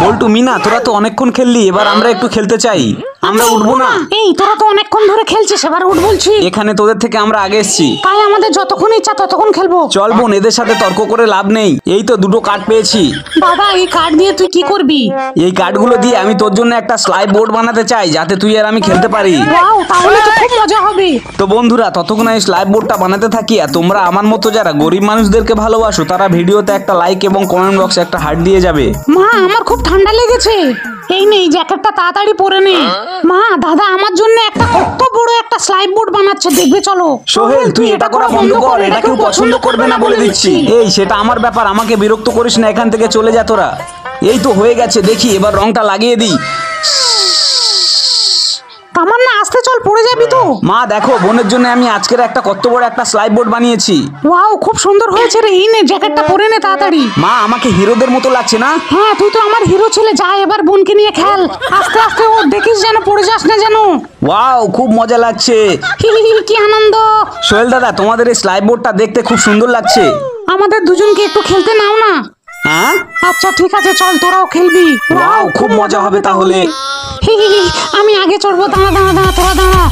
বল্টু মিনা তোরা তো অনেকক্ষণ খেললি, এবার আমরা একটু খেলতে চাই। আমরা উঠবো না? এই তোরা তো অনেকক্ষণ ধরে খেলছিস, এবার উঠ বলছি। এখানে তোদের থেকে আমরা আগে এসেছি, তাই আমাদের যতক্ষণ ইচ্ছা ততক্ষণ খেলবো। চল বোন, এদের সাথে তর্ক করে লাভ নেই। এই তো দুটো কার্ড পেয়েছি। দাদা এই কার্ড দিয়ে তুই কি করবি? এই কার্ডগুলো দিয়ে আমি তোর জন্য একটা স্লাইড বোর্ড বানাতে চাই, যাতে তুই আর আমি খেলতে পারি। ওয়াও, তাহলে তো খুব মজা হবে। তো বন্ধুরা, ততক্ষণ এই স্লাইড বোর্ডটা বানাতে থাকি। আর তোমরা আমার মতো যারা গরিব মানুষদেরকে ভালোবাসো, তারা ভিডিওতে একটা লাইক এবং কমেন্ট বক্সে একটা হার্ট দিয়ে যাবে। মা আমার খুব ঠান্ডা লেগেছে। এই নেই জ্যাকেটটা, তাড়াতাড়ি পরে নে। মা দাদা আমার জন্য একটা কত বড় একটা স্লাইড বোর্ড বানাচ্ছে, দেখবে চলো। সোহেল তুই এটা করা বন্ধ কর, এটা কেউ পছন্দ করবে না বলে দিচ্ছি। এই সেটা আমার ব্যাপার, আমাকে বিরক্ত করিস না, এখান থেকে চলে যা তোরা। এই তো হয়ে গেছে, দেখি এবার রংটা লাগিয়ে দিই। তামান্না আস্তে চল, পড়ে যাবি তো। মা দেখো, বোনের জন্য আমি আজকের একটা কত বড় একটা স্লাইড বোর্ড বানিয়েছি। ওয়াও খুব সুন্দর হয়েছে রে। এই নে জ্যাকেটটা পরে নে তাড়াতাড়ি। মা আমাকে হিরোদের মতো লাগছে না? হ্যাঁ তুই তো আমার হিরো ছেলে, যা এবার বোনকে নিয়ে খেল। আস্তে আস্তে ও, দেখিস যেন পড়ে যাস না যেন। ওয়াও খুব মজা লাগছে। হি হি হি, কি আনন্দ। সোহেল দাদা, তোমাদের এই স্লাইড বোর্ডটা দেখতে খুব সুন্দর লাগছে। আমাদের দুজনকে একটু খেলতে নাও না। হ্যাঁ আচ্ছা ঠিক আছে, চল তোরাও খেলবি। ওয়াও খুব মজা হবে তাহলে। হি হি হি, আমি আগে চড়বো, দাঁড়া দাঁড়া দাঁড়া, তোরা দাঁড়া।